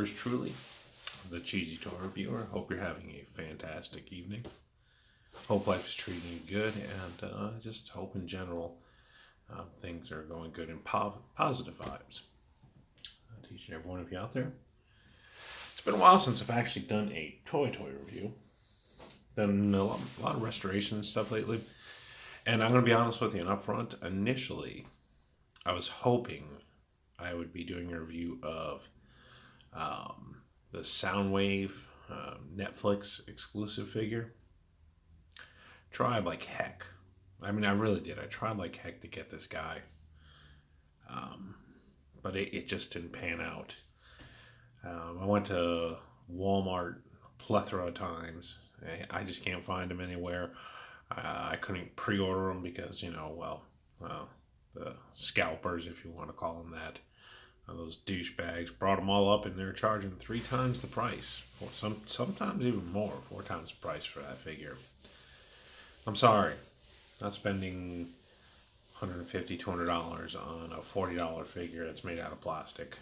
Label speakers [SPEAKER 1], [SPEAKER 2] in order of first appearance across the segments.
[SPEAKER 1] yours truly, the Cheesy Toy Reviewer. Hope you're having a fantastic evening. Hope life is treating you good, and just hope in general things are going good and positive vibes. To each and every one of you out there. It's been a while since I've actually done a toy review. Done a lot of restoration stuff lately. And I'm going to be honest with you, and up front, initially, I was hoping I would be doing a review of the Soundwave Netflix exclusive figure. Tried like heck. I mean, I really did. I tried like heck to get this guy. But it just didn't pan out. I went to Walmart a plethora of times. I just can't find them anywhere. I couldn't pre-order them because, the scalpers, if you want to call them that, those douchebags brought them all up and they're charging 3 times the price. For sometimes even more, 4 times the price for that figure. I'm sorry, not spending $150, $200 on a $40 figure that's made out of plastic,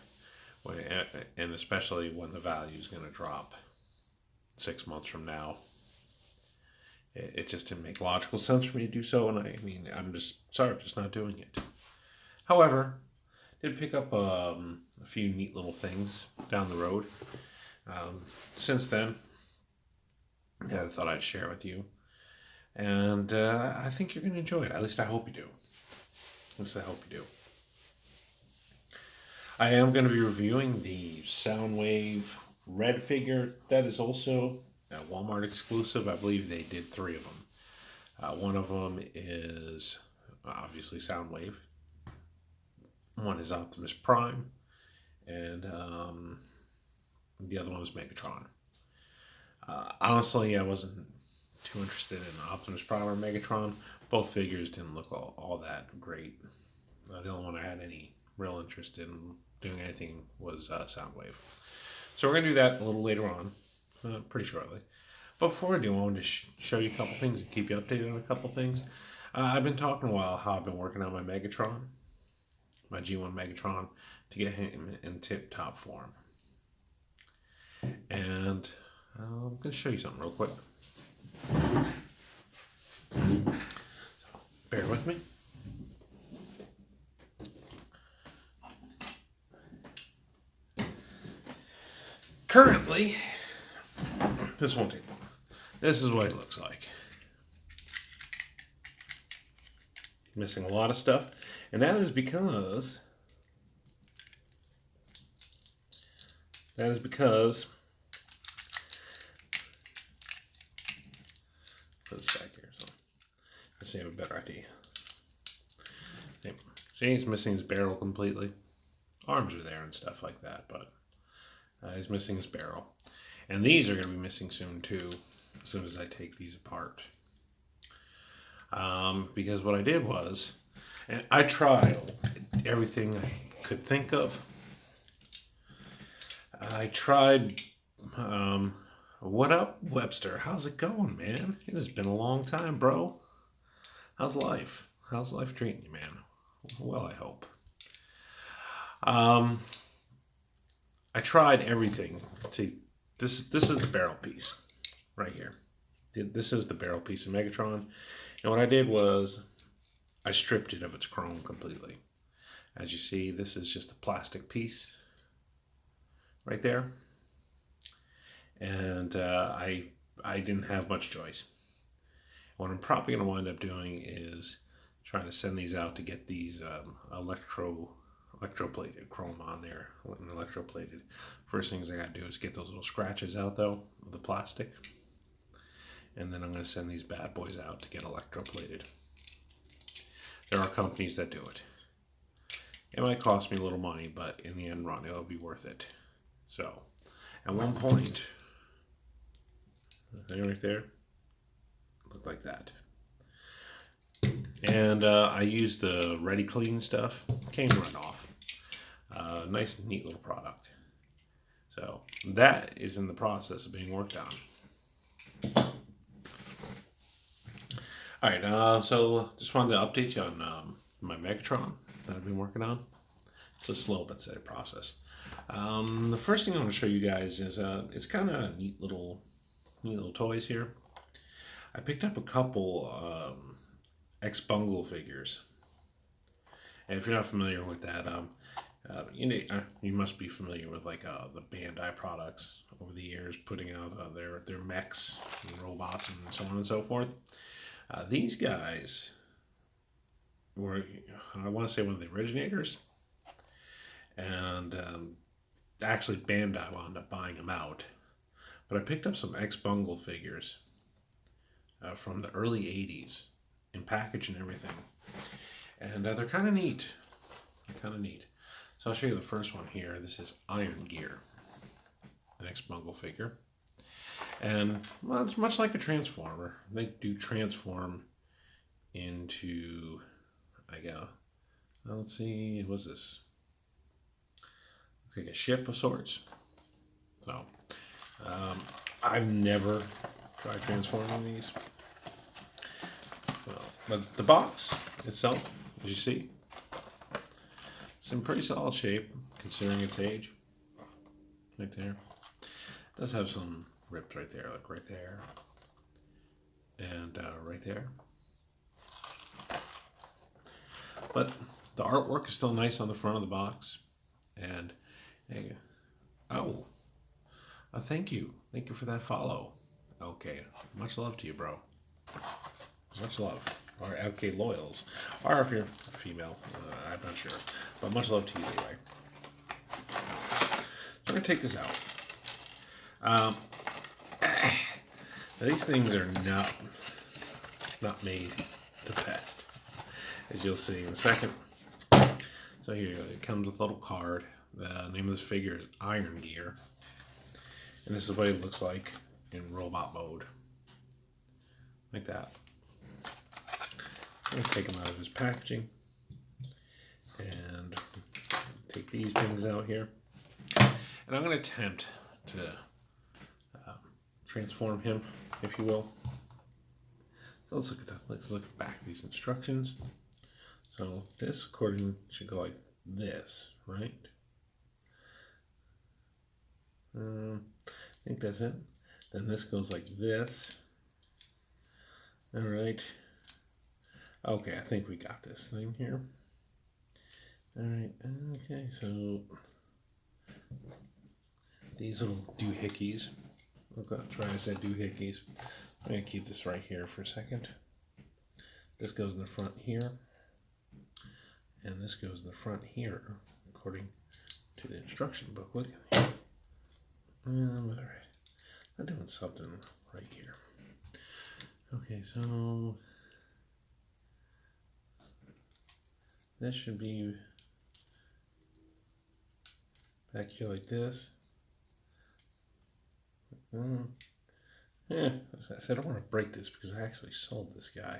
[SPEAKER 1] and especially when the value is going to drop 6 months from now. It just didn't make logical sense for me to do so, and I mean, I'm just sorry, I'm just not doing it. However, did pick up a few neat little things down the road. Since then, that I thought I'd share with you, and I think you're going to enjoy it. At least I hope you do. At least I hope you do. I am going to be reviewing the Soundwave R.E.D figure. That is also a Walmart exclusive. I believe they did 3 of them. One of them is obviously Soundwave. One is Optimus Prime. And the other one is Megatron. Honestly, I wasn't too interested in Optimus Prime or Megatron. Both figures didn't look all that great. The only one I had any real interest in doing anything was Soundwave. So we're going to do that a little later on, pretty shortly. But before I do, I wanted to show you a couple things and keep you updated on a couple things. I've been talking a while how I've been working on my Megatron, my G1 Megatron, to get him in tip-top form. And I'm going to show you something real quick. So, bear with me. Currently, this won't take long. This is what it looks like. Missing a lot of stuff, and that is because put this back here so let's see, I have a better idea. See, he's missing his barrel completely. Arms are there and stuff like that, but he's missing his barrel. And these are going to be missing soon too, as soon as I take these apart. Because what I did was, and I tried everything I could think of. I tried, what up, Webster? How's it going, man? It has been a long time, bro. How's life? How's life treating you, man? Well, I hope. I tried everything. See, this is the barrel piece right here. This is the barrel piece of Megatron. And what I did was I stripped it of its chrome completely. As you see, this is just a plastic piece right there. And I didn't have much choice. What I'm probably going to wind up doing is trying to send these out to get these electroplated chrome on there, and electroplated. First things I got to do is get those little scratches out though of the plastic, and then I'm going to send these bad boys out to get electroplated. There are companies that do it. It might cost me a little money, but in the end run, it'll be worth it. So, at one point, right there, looked like that. And I used the Ready Clean stuff. Came right off. Nice, neat little product. So that is in the process of being worked on. All right. So just wanted to update you on my Megatron that I've been working on. It's a slow but steady process. The first thing I want to show you guys is it's kind of neat little toys here. I picked up a couple ex-bungle figures, and if you're not familiar with that, you must be familiar with like the Bandai products over the years, putting out their mechs and robots and so on and so forth. These guys were, I want to say, one of the originators, and actually Bandai wound up buying them out. But I picked up some ex-bungle figures from the early 80s in package and everything. And they're kind of neat. So I'll show you the first one here. This is Iron Gear, an ex-bungle figure. And well, it's much like a Transformer. They do transform into, let's see, what's this? Looks like a ship of sorts. So, I've never tried transforming these. Well, but the box itself, as you see, it's in pretty solid shape considering its age. Right there. It does have some rips right there, like right there, and right there. But the artwork is still nice on the front of the box. And thank you for that follow. Okay, much love to you, bro. Much love. Or okay, loyals. Or if you're a female, I'm not sure. But much love to you anyway. So I'm going to take this out. These things are not made the best, as you'll see in a second. So here you go. It comes with a little card. The name of this figure is Iron Gear. And this is what it looks like in robot mode. Like that. I'm going to take him out of his packaging and take these things out here. And I'm going to attempt to transform him, if you will. So let's look at that. Let's look back at these instructions. So this, according, should go like this, right? I think that's it. Then this goes like this. All right. Okay, I think we got this thing here. All right. Okay, so these little doohickeys. Okay, try to say doohickeys. I'm going to keep this right here for a second. This goes in the front here. And this goes in the front here, according to the instruction booklet. All right. I'm doing something right here. Okay, so this should be back here like this. Yeah, I said I don't want to break this because I actually sold this guy.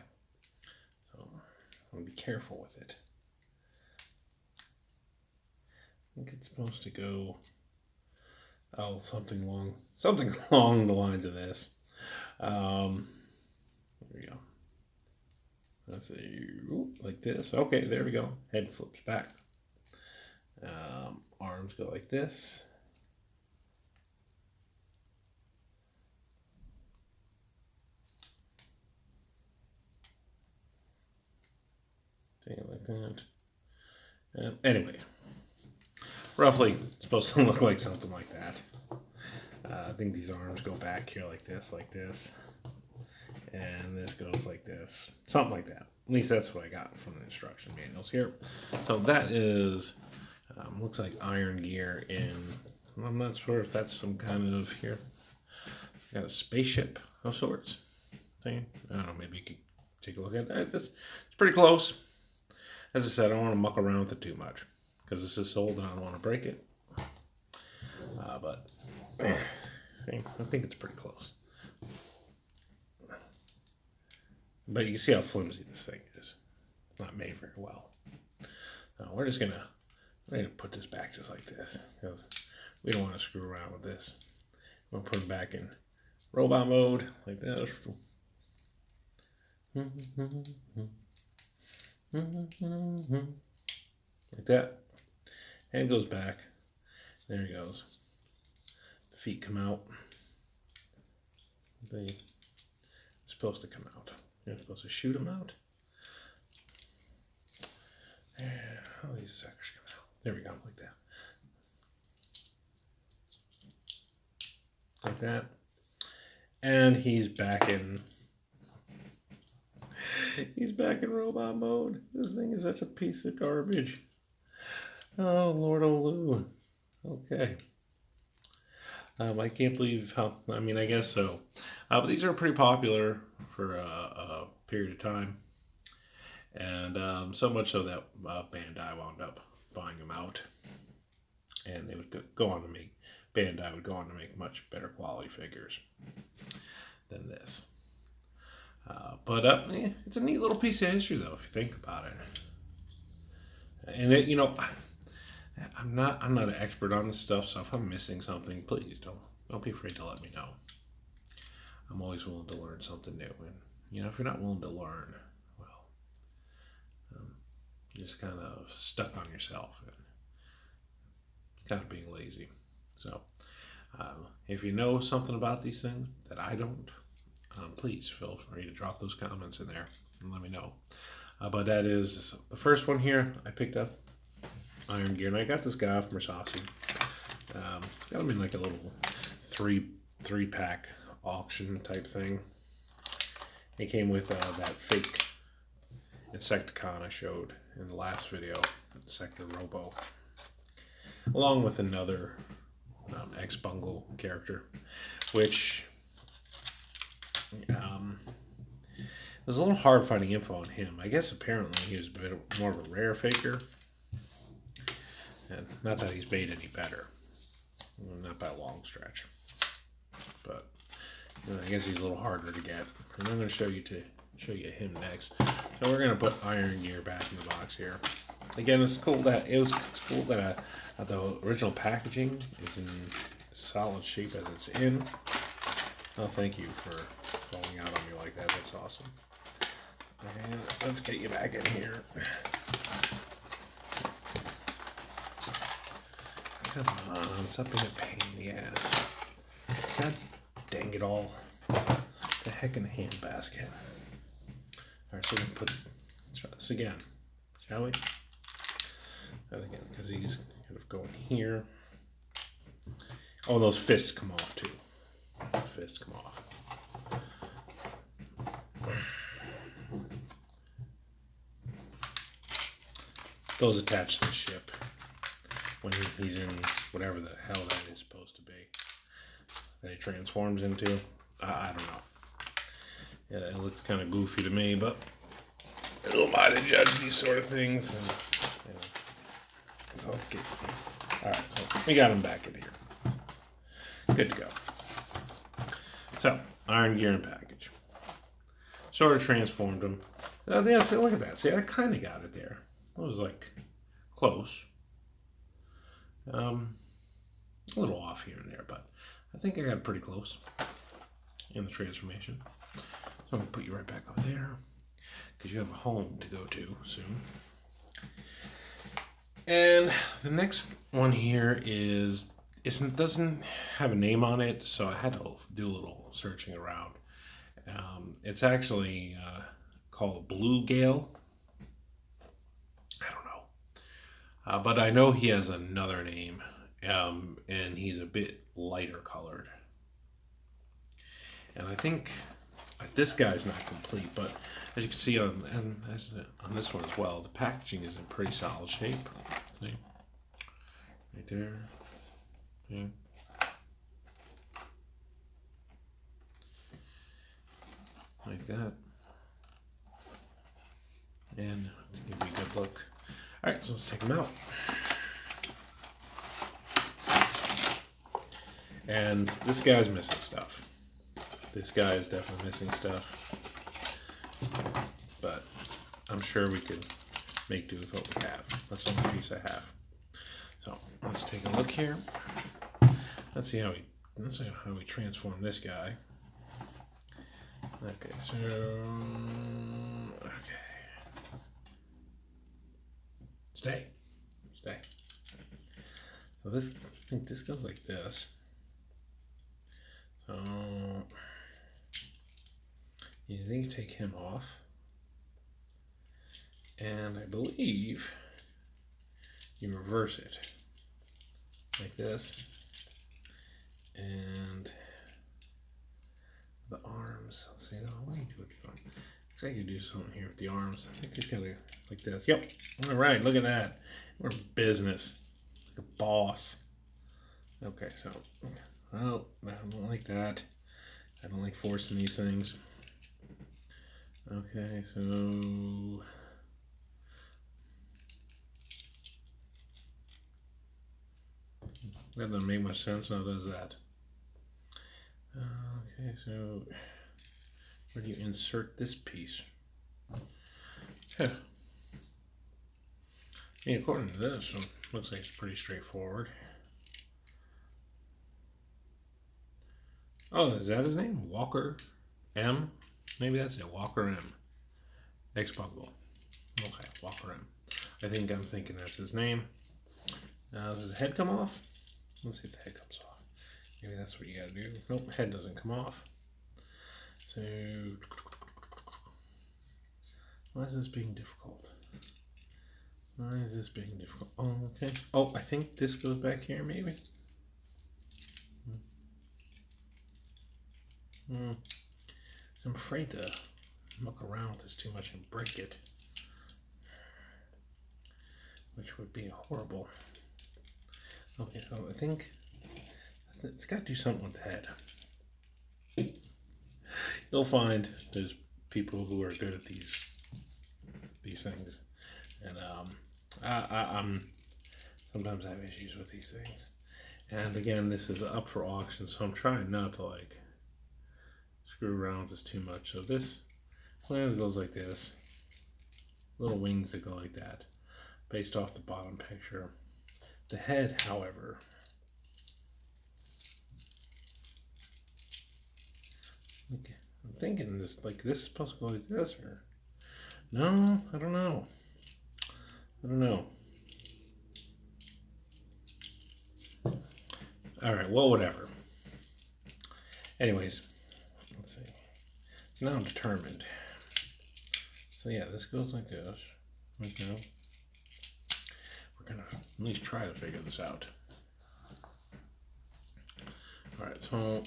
[SPEAKER 1] So I'm going to be careful with it. I think it's supposed to go, something along the lines of this. There we go. Let's see, like this. Okay, there we go. Head flips back. Arms go like this. Like that. Anyway, roughly it's supposed to look like something like that. I think these arms go back here like this, and this goes like this, something like that. At least that's what I got from the instruction manuals here. So that is, looks like Iron Gear in, I'm not sure if that's some kind of, here, got a spaceship of sorts thing. I don't know, maybe you could take a look at that. It's pretty close. As I said, I don't want to muck around with it too much because this is sold and I don't want to break it. But I think it's pretty close. But you can see how flimsy this thing is. It's not made very well. Now we're gonna put this back just like this because we don't want to screw around with this. We'll put it back in robot mode like this. Like that. Head goes back. There he goes. The feet come out. They're supposed to come out. You're supposed to shoot them out. There. Oh, these suckers come out. There we go, like that. Like that. And he's back in robot mode. This thing is such a piece of garbage. Oh, Lord Lou. Okay. I can't believe how, I mean, I guess so. But these are pretty popular for a period of time. And so much so that Bandai wound up buying them out. And they would go on to make, Bandai would go on to make much better quality figures than this. But it's a neat little piece of history, though, if you think about it. And it, you know, I'm not an expert on this stuff, so if I'm missing something, please don't be afraid to let me know. I'm always willing to learn something new, and you know, if you're not willing to learn, well, you're just kind of stuck on yourself and kind of being lazy. So, if you know something about these things that I don't, please feel free to drop those comments in there and let me know. But that is the first one here I picked up, Iron Gear, and I got this guy off Marsasi. Got him in like a little three pack auction type thing. He came with that fake Insecticon I showed in the last video, Sector Robo, along with another X-Bungle character, which there's a little hard finding info on him. I guess apparently he was a bit more of a rare faker. And not that he's made any better. Not by a long stretch. But you know, I guess he's a little harder to get. And I'm going to show you him next. So we're going to put Iron Gear back in the box here. Again, it's cool that the original packaging is in solid shape as it's in. Oh, thank you for falling out on me like that. That's awesome. And let's get you back in here. Come on, stop being a pain in the ass. God dang it all. The heck in the handbasket. Alright, so let's try this again. Shall we? And again, because he's kind of going here. Oh, those fists come off too. The fists come off. Those attach to the ship when he's in whatever the hell that is supposed to be that he transforms into. I don't know. Yeah, it looks kind of goofy to me, but who am I to judge these sort of things? And, you know, so let's get. All right, so we got him back in here. Good to go. So Iron Gear and package. Sort of transformed him. Yeah, see, look at that. See, I kind of got it there. It was like close. A little off here and there, but I think I got it pretty close in the transformation. So I'm going to put you right back over there because you have a home to go to soon. And the next one here doesn't have a name on it, so I had to do a little searching around. It's actually called Blue Gale. I don't know. But I know he has another name, and he's a bit lighter colored. And I think this guy's not complete, but as you can see on this one as well, the packaging is in pretty solid shape. See? Right there. Yeah. Like that. And to give you a good look. Alright, so let's take them out. And this guy's missing stuff. This guy is definitely missing stuff. But I'm sure we could make do with what we have. That's the only piece I have. So let's take a look here. Let's see how we transform this guy. Okay, so Stay. So this, I think this goes like this. So you think you take him off, and I believe you reverse it like this, and the arms. Let's see, what do you do with the arms? Looks like you do something here with the arms. I think he's got to like this. Yep. All right. Look at that. We're business, like a boss. Okay. So, well, I don't like that. I don't like forcing these things. Okay. So. That doesn't make much sense. Now does that? Okay. So. Where do you insert this piece? Huh. Yeah, according to this, it looks like it's pretty straightforward. Oh, is that his name? Walker M? Maybe that's it. Walker M. X-Buckle. Okay, Walker M. I'm thinking that's his name. Now, does the head come off? Let's see if the head comes off. Maybe that's what you gotta do. Nope, head doesn't come off. So, why is this being difficult? Why is this being difficult? Oh, okay. Oh, I think this goes back here, maybe. I'm afraid to muck around with this too much and break it, which would be horrible. Okay, so I think it's got to do something with the head. You'll find there's people who are good at these things, and I'm sometimes I have issues with these things. And again, this is up for auction, so I'm trying not to like screw around with this too much. So this plan goes like this, little wings that go like that, based off the bottom picture. The head, however, I'm thinking this is supposed to go like this, or no? I don't know. All right, well, whatever. Anyways, let's see. Now I'm determined. So yeah, this goes like this. Like now. We're gonna at least try to figure this out. All right, so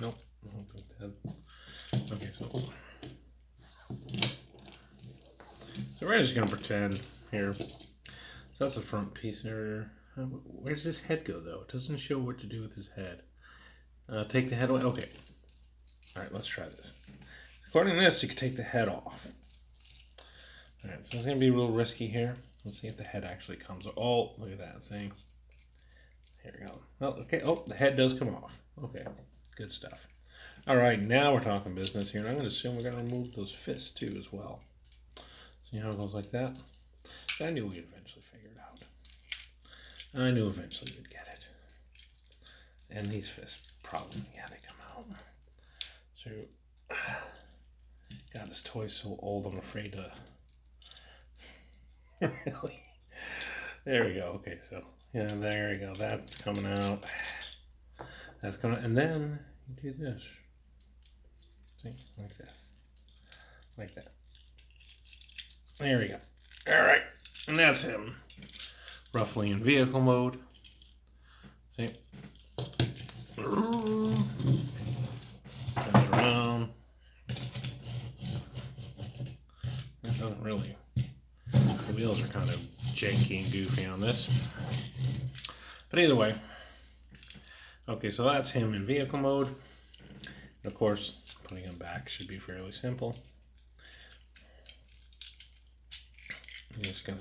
[SPEAKER 1] nope. Okay, so we're just gonna pretend here. So that's the front piece there. Where does this head go though? It doesn't show what to do with his head. Take the head away. Okay. All right, let's try this. According to this, you can take the head off. All right, so it's gonna be a little risky here. Let's see if the head actually comes off. Oh, look at that. See? Here we go. Well, okay. Oh, the head does come off. Okay, good stuff. All right, now we're talking business here, and I'm going to assume we're going to remove those fists too as well. See how it goes like that? I knew we'd eventually figure it out. I knew eventually we'd get it. And these fists probably, yeah, they come out. So, God, this toy's so old, I'm afraid to... Really? There we go. Okay, so, yeah, there we go. That's coming out. That's coming out. And then you do this. See? Like this. Like that. There we go. All right. And that's him. Roughly in vehicle mode. See? Comes around. It doesn't really... The wheels are kind of janky and goofy on this. But either way. Okay, so that's him in vehicle mode. And of course, putting him back should be fairly simple. I'm just gonna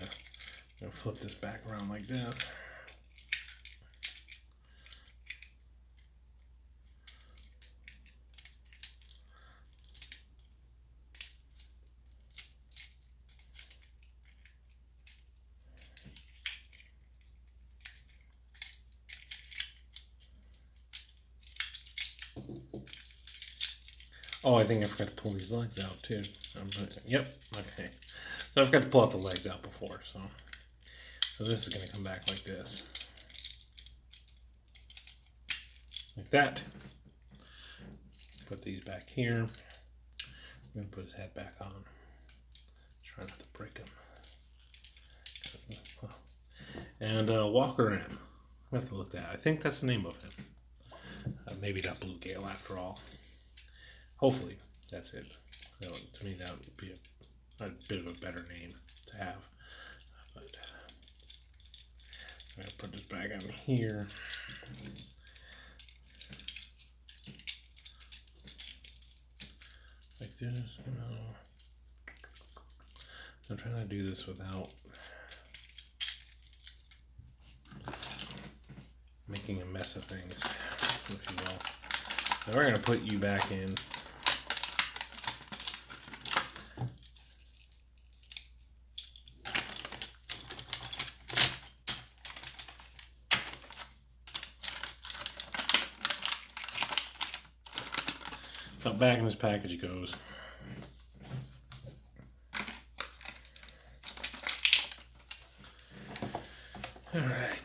[SPEAKER 1] flip this back around like this. Oh, I think I forgot to pull these legs out too. Yep. Okay. So I forgot to pull out the legs out before. So this is going to come back like this, like that. Put these back here. I'm going to put his head back on. Try not to break him. And Walker M. I have to look that. I think that's the name of him. Maybe not Blue Gale after all. Hopefully that's it. So, to me, that would be a bit of a better name to have. But I'm gonna put this back on here. Like this, you know. I'm trying to do this without making a mess of things, if you will. Now we're going to put you back in. Now back in this package it goes. All right.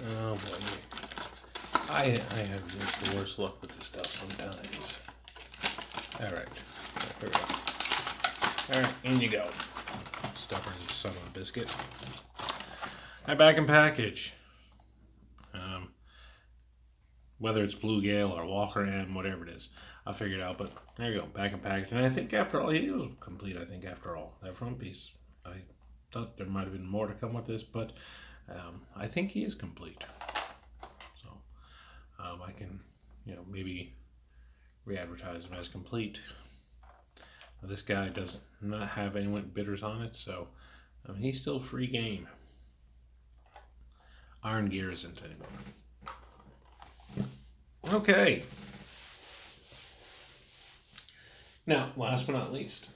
[SPEAKER 1] Oh boy, I have just the worst luck with this stuff sometimes. All right, here we go. All right, in you go. Stubborn son of a biscuit. I'm back in package. Whether it's Blue Gale or Walker M, whatever it is, I'll figure it out. But there you go, back in package. And I think after all, he was complete. I think after all, that front piece. I thought there might have been more to come with this, but I think he is complete. So I can, maybe re-advertise him as complete. This guy does not have any bidders on it, so he's still free game. Iron Gear isn't anymore. Okay. Now, last but not least,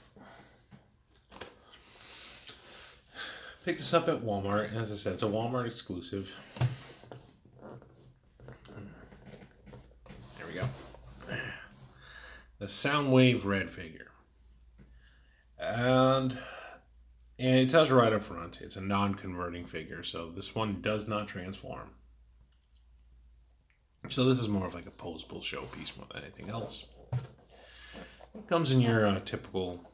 [SPEAKER 1] picked this up at Walmart. As I said, it's a Walmart exclusive. There we go. The Soundwave R.E.D figure. And it tells you right up front, it's a non-converting figure, so this one does not transform. So this is more of like a posable showpiece more than anything else. It comes in your typical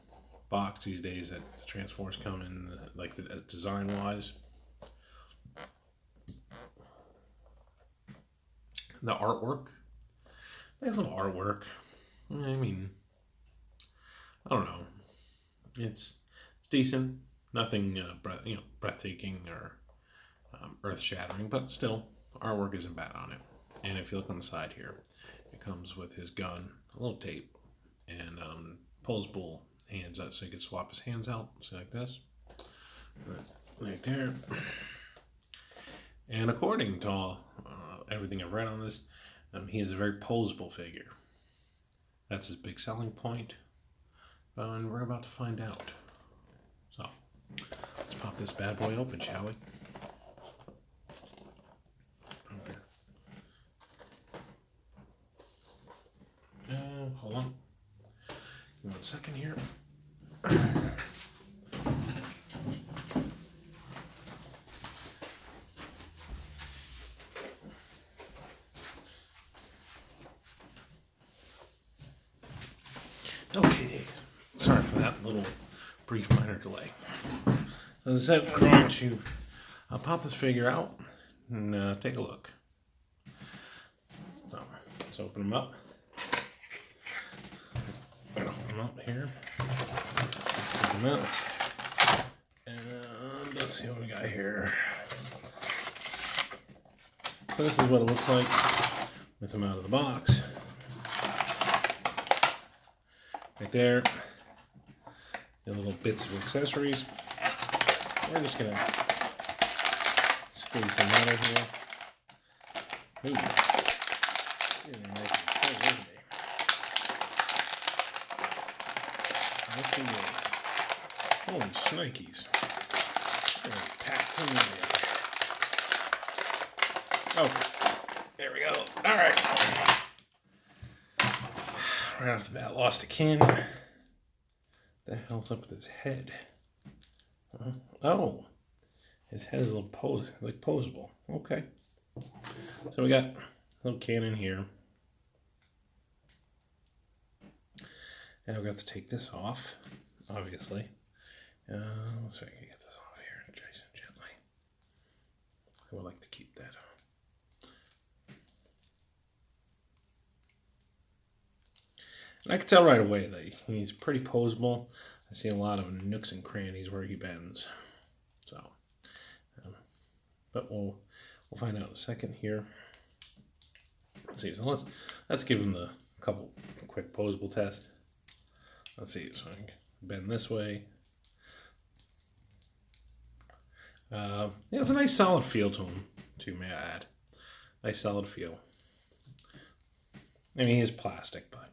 [SPEAKER 1] box these days that the Transformers come in, like the design-wise. The artwork, nice little artwork. I mean, I don't know. It's decent. Nothing breathtaking or earth-shattering, but still, artwork isn't bad on it. And if you look on the side here, it comes with his gun, a little tape, and posable hands out, so you can swap his hands out, so like this, right there. And according to all everything I've read on this, he is a very posable figure. That's his big selling point, and we're about to find out. So let's pop this bad boy open, shall we? Hold on. Give me 1 second here. Okay. Sorry for that little brief minor delay. As I said, we're going to pop this figure out and take a look. So let's open them up. Up here. Let's take them out. And let's see what we got here. So this is what it looks like with them out of the box. Right there. The little bits of accessories. We're just gonna squeeze them out of here. Ooh. Let's do this. Holy shnikes. We're gonna pack some in there. Okay. There we go. Alright. Right off the bat, lost a can. What the hell's up with his head? Oh. His head is a little posable. Okay. So we got a little can in here. And we've got to take this off, obviously. Let's see if I can get this off here, nice and gently. I would like to keep that on. And I can tell right away that he's pretty posable. I see a lot of nooks and crannies where he bends. So, but we'll find out in a second here. Let's see. So let's give him the couple quick posable test. Let's see. So I can bend this way. Yeah, it's a nice solid feel to him, too, may I add. Nice solid feel. I mean, he's plastic, but.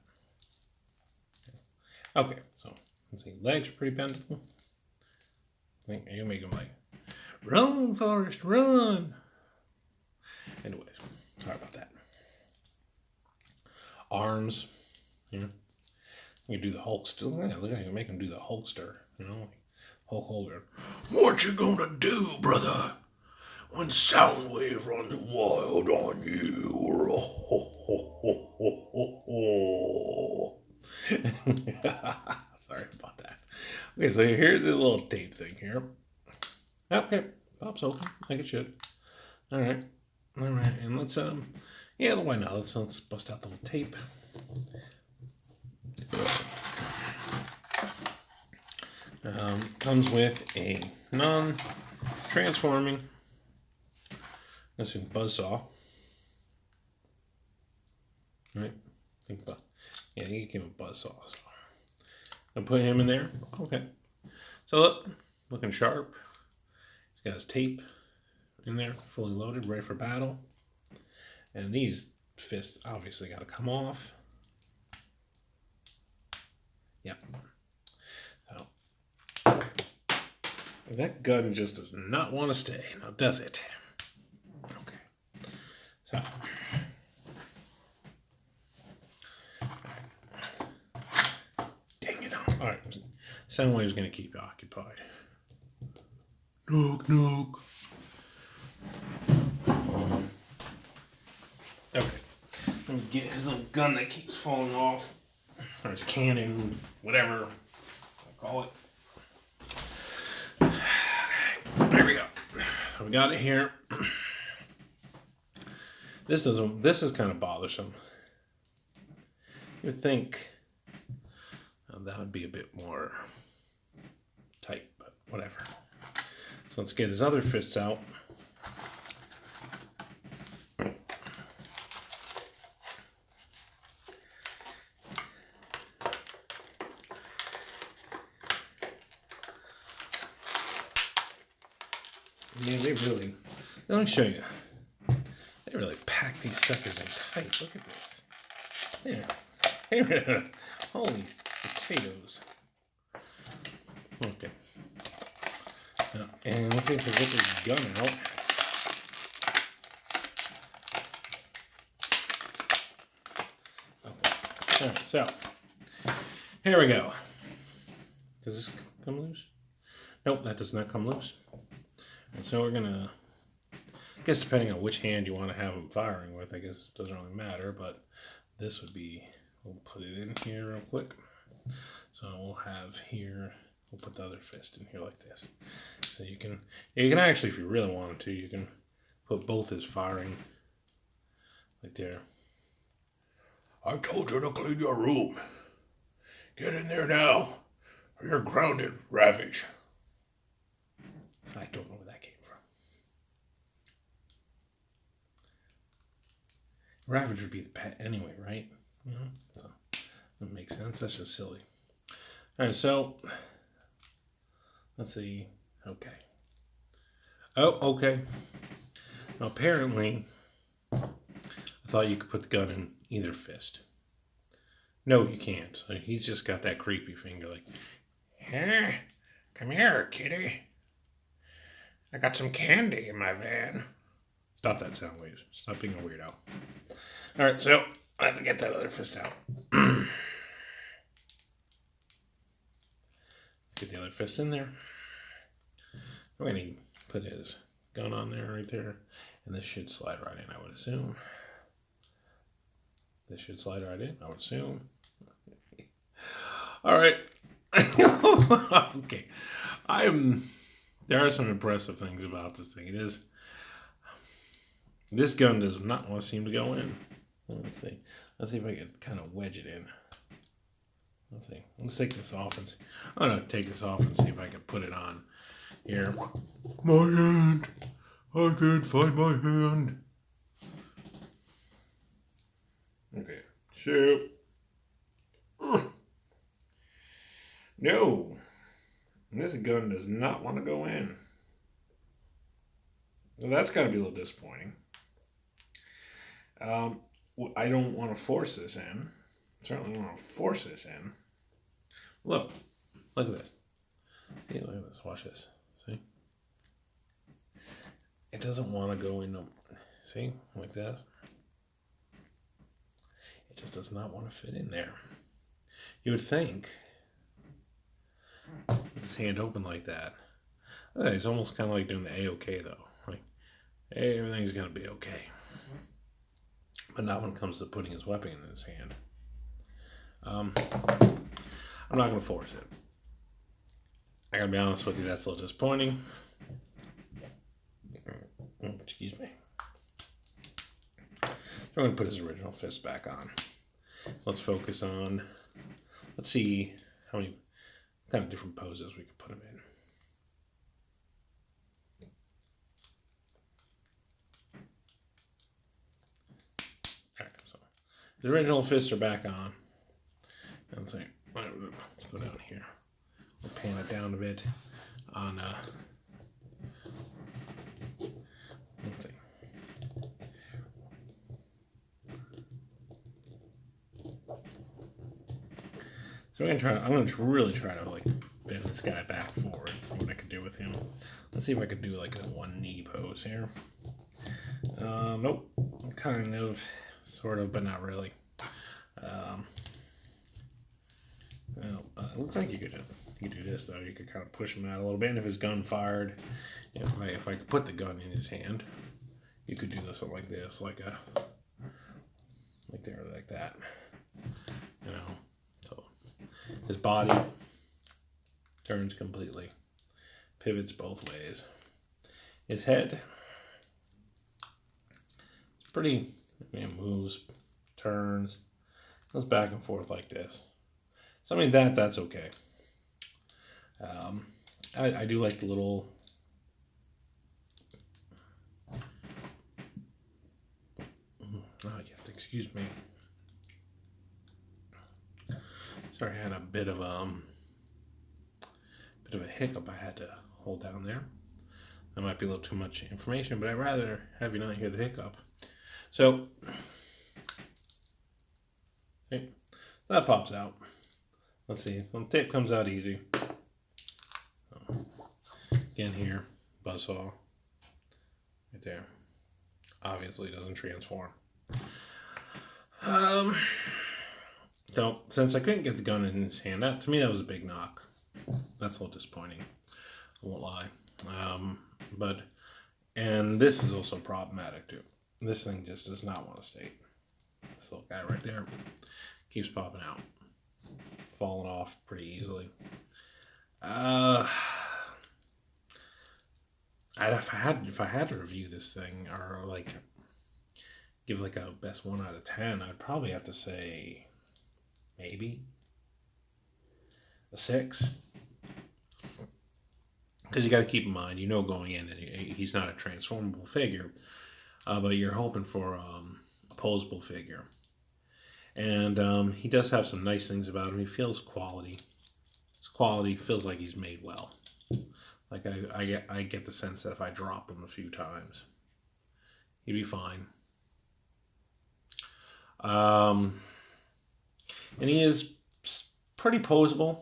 [SPEAKER 1] Okay, so let's see. Legs are pretty bendable. I think you make him like, run, Forrest, run. Anyways, sorry about that. Arms, you know, you do the Hulkster. Yeah, look at you make him do the Hulkster, you know, like Hulk Hogan. What you gonna do, brother, when Soundwave runs wild on you? Sorry about that. Okay, so here's a little tape thing here. Okay, pops open like it should. All right, and let's yeah, why not? Let's bust out the little tape. Comes with a non-transforming, buzzsaw. Right? Think about, yeah, you can give him a buzzsaw. So I'll put him in there. Okay. So look, looking sharp. He's got his tape in there, fully loaded, ready for battle. And these fists obviously got to come off. Yep. So that gun just does not want to stay, now does it? Okay. So. Dang it. All right. Soundwave's going to keep you occupied. Knock, knock. Okay. Let me get his little gun that keeps falling off. Or his cannon, whatever I call it. There we go. So we got it here. This is kind of bothersome. You would think that would be a bit more tight, but whatever. So let's get his other fists out. Yeah, let me show you. They really pack these suckers in tight. Look at this. There. Holy potatoes. Okay. Now, and let's see if we get this gun out. Okay. Alright, so here we go. Does this come loose? Nope, that does not come loose. And so we're gonna, I guess depending on which hand you want to have them firing with, I guess it doesn't really matter, but this would be, we'll put it in here real quick. So we'll have here, we'll put the other fist in here like this. So you can actually, if you really wanted to, you can put both as firing like there. I told you to clean your room. Get in there now, or you're grounded, Ravage. I don't know where that came from. Ravage would be the pet anyway, right? So that makes sense. That's just silly. All right, so let's see. Okay. Oh, okay. Now, apparently, I thought you could put the gun in either fist. No, you can't. So he's just got that creepy finger. Like, Yeah, come here, kitty. I got some candy in my van. Stop that, Soundwave. Stop being a weirdo. All right, so I have to get that other fist out. Let's get the other fist in there. I'm going to put his gun on there, right there. And this should slide right in, I would assume. This should slide right in, I would assume. All right. Okay. There are some impressive things about this thing. This gun does not want to seem to go in. Let's see. Let's see if I can kind of wedge it in. Let's see. Let's take this off I'm going to take this off and see if I can put it on here. My hand. I can't find my hand. Okay. So. No. This gun does not want to go in. Well, that's got to be a little disappointing. I don't want to force this in. Certainly don't want to force this in. Look at this. See, look at this. Watch this. See? It doesn't want to go in. See? Like this. It just does not want to fit in there. You would think, with his hand open like that, it's almost kind of like doing the A-OK though. Like, hey, everything's going to be okay. But not when it comes to putting his weapon in his hand. I'm not going to force it. I got to be honest with you, that's a little disappointing. Excuse me. So I'm going to put his original fist back on. Let's focus on, let's see how many kind of different poses we could put him in. All right, so the original fists are back on. Let's see, let's go down here. We'll pan it down a bit on, let's see. So I'm going to really try to like bend this guy back forward, see what I can do with him. Let's see if I could do like a one knee pose here. Nope, kind of, sort of, but not really. Looks like you could do this though. You could kind of push him out a little bit, and if his gun fired, if I could put the gun in his hand, you could do this like this, like that. You know, so his body turns completely, pivots both ways. His head, it's pretty, moves, turns, goes back and forth like this. So I mean that's okay. I do like the little you have to excuse me. Sorry, I had a bit of a hiccup I had to hold down there. That might be a little too much information, but I'd rather have you not hear the hiccup. So okay, that pops out. Let's see. Well, the tape comes out easy. Again here, buzzsaw. Right there. Obviously doesn't transform. So, since I couldn't get the gun in his hand, to me that was a big knock. That's a little disappointing. I won't lie. And this is also problematic too. This thing just does not want to stay. This little guy right there keeps popping out. Falling off pretty easily. If I had to review this thing or like give like a best 1 out of 10, I'd probably have to say maybe a 6. Because you got to keep in mind, going in, and he's not a transformable figure, but you're hoping for a posable figure. And he does have some nice things about him. He feels quality. His quality feels like he's made well. Like I get the sense that if I dropped him a few times, he'd be fine. And he is pretty posable.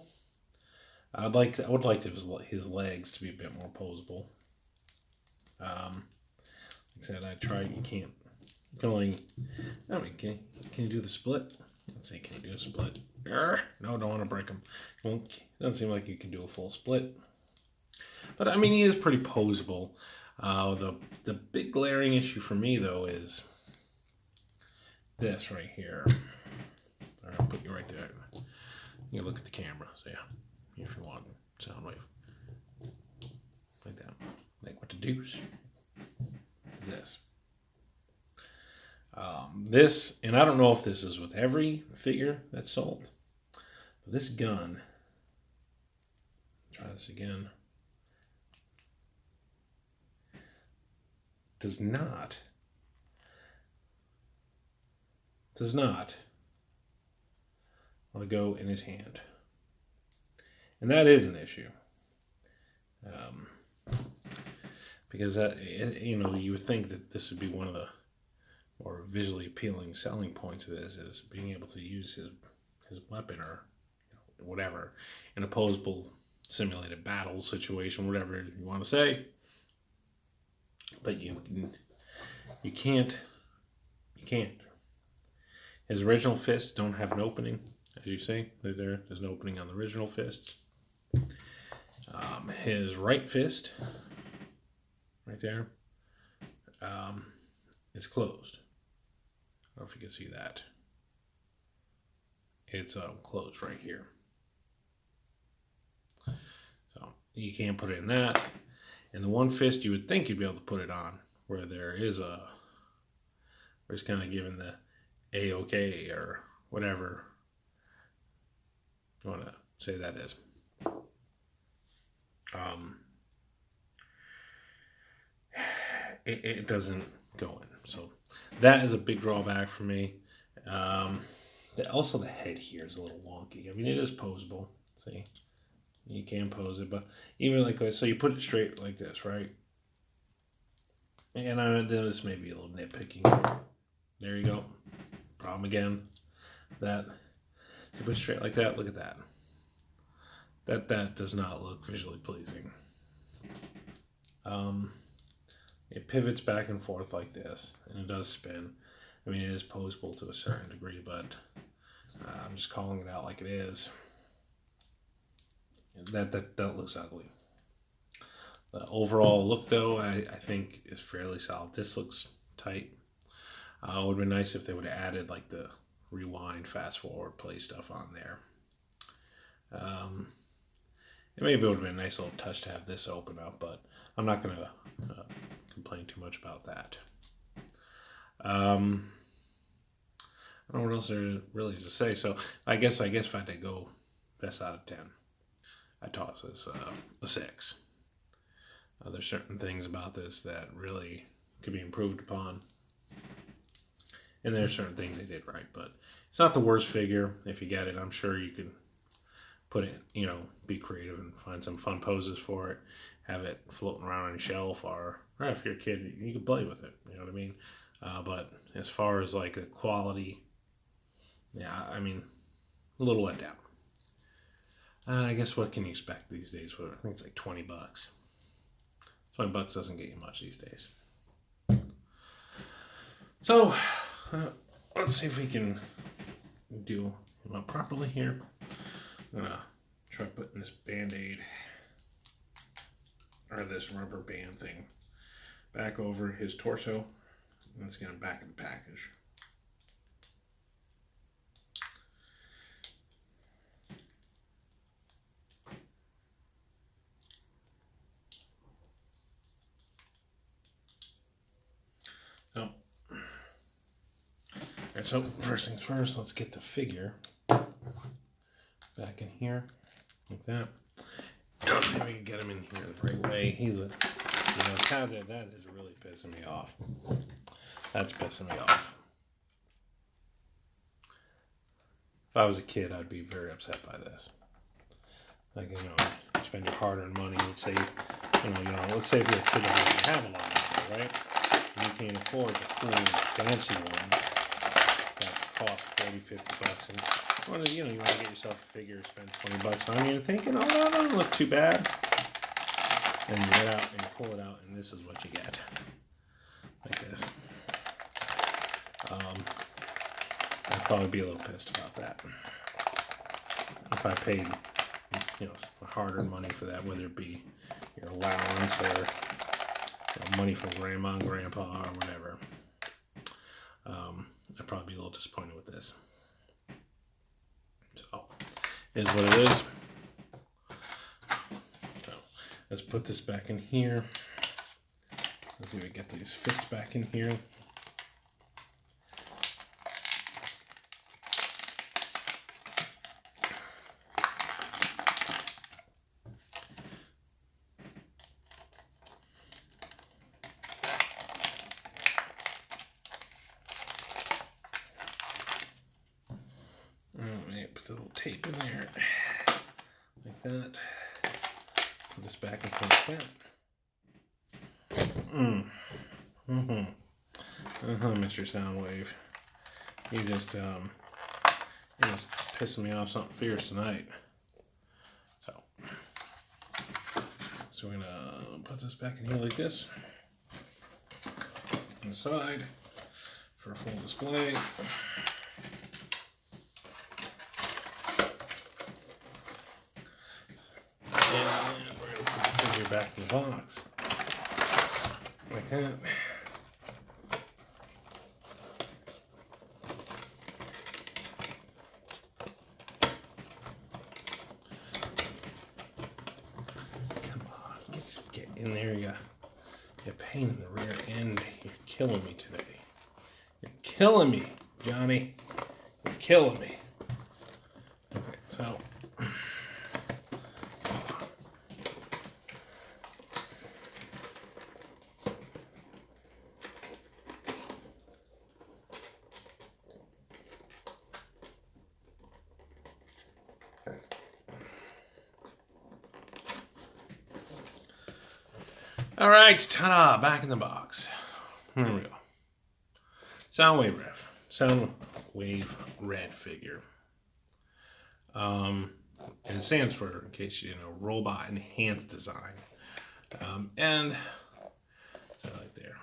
[SPEAKER 1] I would like his legs to be a bit more posable. Like I said, I tried. You can't. You can only. I mean, can you do the split? Let's see. Can you do a split? No, don't want to break him. Doesn't seem like you can do a full split. But I mean, he is pretty posable. The big glaring issue for me though is this right here. I'll put you right there. You can look at the camera. So yeah, if you want Soundwave, like that. Like what the deuce is this? This, and I don't know if this is with every figure that's sold, but this gun. Try this again. Does not want to go in his hand. And that is an issue. Because you would think that this would be one of the more visually appealing selling points of this, is being able to use his weapon or whatever in a posable simulated battle situation, whatever you want to say. But you can't. His original fists don't have an opening, as you see. There's an opening on the original fists. His right fist, right there, is closed. I don't know if you can see that. It's closed right here. So you can't put it in that. And the one fist you would think you'd be able to put it on, where there is where it's kind of given the A-OK or whatever you want to say that is. It doesn't go in. So that is a big drawback for me. Also, the head here is a little wonky. I mean, it is posable. See? You can pose it, but even like so, you put it straight like this, right? And this may be a little nitpicking. There you go. Problem again. That you put it straight like that. Look at that. That does not look visually pleasing. It pivots back and forth like this, and it does spin. I mean, it is posable to a certain degree, but I'm just calling it out like it is. That looks ugly. The overall look, though, I think is fairly solid. This looks tight. It would be nice if they would have added like the rewind, fast forward, play stuff on there. And maybe it would have been a nice little touch to have this open up, but I'm not going to complain too much about that. I don't know what else there really is to say. So I guess if I had to go best out of 10, I toss this a 6. There's certain things about this that really could be improved upon. And there's certain things they did right, but it's not the worst figure. If you get it, I'm sure you can put it, be creative and find some fun poses for it. Have it floating around on a shelf, or if you're a kid, you can play with it. You know what I mean? But as far as like the quality, yeah, I mean, a little let down. And I guess what can you expect these days? I think it's like $20. $20 doesn't get you much these days. So let's see if we can do it properly here. I'm gonna try putting this Band-Aid or this rubber band thing back over his torso. Let's get him back in the package. So first things first, let's get the figure back in here, like that. Let's see if we can get him in here the right way. He's that is really pissing me off. That's pissing me off. If I was a kid, I'd be very upset by this. Like, spend your hard-earned money. Let's say, let's say if you're a kid that doesn't have a lot of money, right? And you can't afford the cool, fancy ones that cost 40, 50 bucks, and you want to get yourself a figure, spend 20 bucks on it, and you're thinking, oh, that doesn't look too bad. And you get out and you pull it out, and this is what you get. Like this. I'd probably be a little pissed about that. If I paid, hard-earned money for that, whether it be your allowance or money from grandma and grandpa or whatever. I'd probably be a little disappointed with this. So, it is what it is. So, let's put this back in here. Let's see if we get these fists back in here. Put a little tape in there, like that. Put this back in place like that. Mr. Soundwave, you're just pissing me off something fierce tonight. So we're gonna put this back in here like this, on the side for a full display. Back in the box like that. Come on, let's get in there. You pain in the rear end. You're killing me today. You're killing me, Johnny. You're killing me. Okay, so. All right, ta-da! Back in the box. Here we go. Soundwave R.E.D figure. And it stands for, in case you didn't know, Robot Enhanced Design. And so right there.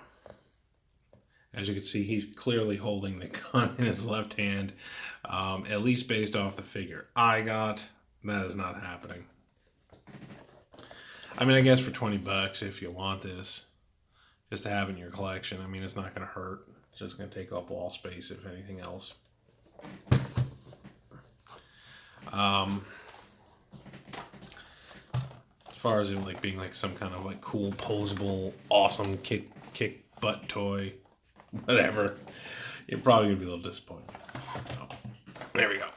[SPEAKER 1] As you can see, he's clearly holding the gun in his left hand, at least based off the figure I got. That is not happening. I mean, I guess for 20 bucks, if you want this, just to have in your collection, I mean, it's not going to hurt. It's just going to take up wall space, if anything else. As far as it like being like some kind of like cool, posable, awesome kick butt toy, whatever, you're probably going to be a little disappointed. So, there we go.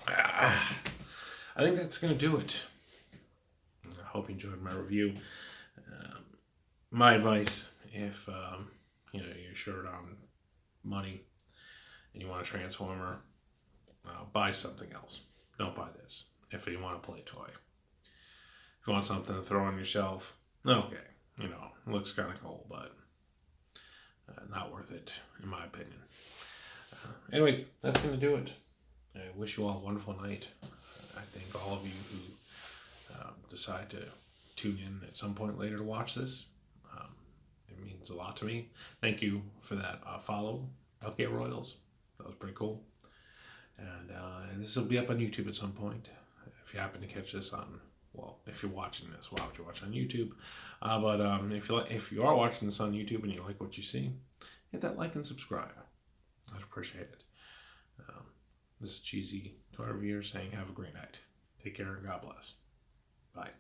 [SPEAKER 1] I think that's going to do it. I hope you enjoyed my review. My advice, if you're short on money and you want a Transformer, buy something else. Don't buy this if you want to play a toy. If you want something to throw on your shelf, okay, it looks kind of cool, but not worth it, in my opinion. Anyways, that's going to do it. I wish you all a wonderful night. I thank all of you who decide to tune in at some point later to watch this. It means a lot to me. Thank you for that follow, LK Royals. That was pretty cool. And this will be up on YouTube at some point. If you happen to catch this on, if you're watching this, why would you watch on YouTube? But if you are watching this on YouTube and you like what you see, hit that like and subscribe. I'd appreciate it. This is Cheesy Toy Reviewer saying have a great night. Take care and God bless. Bye.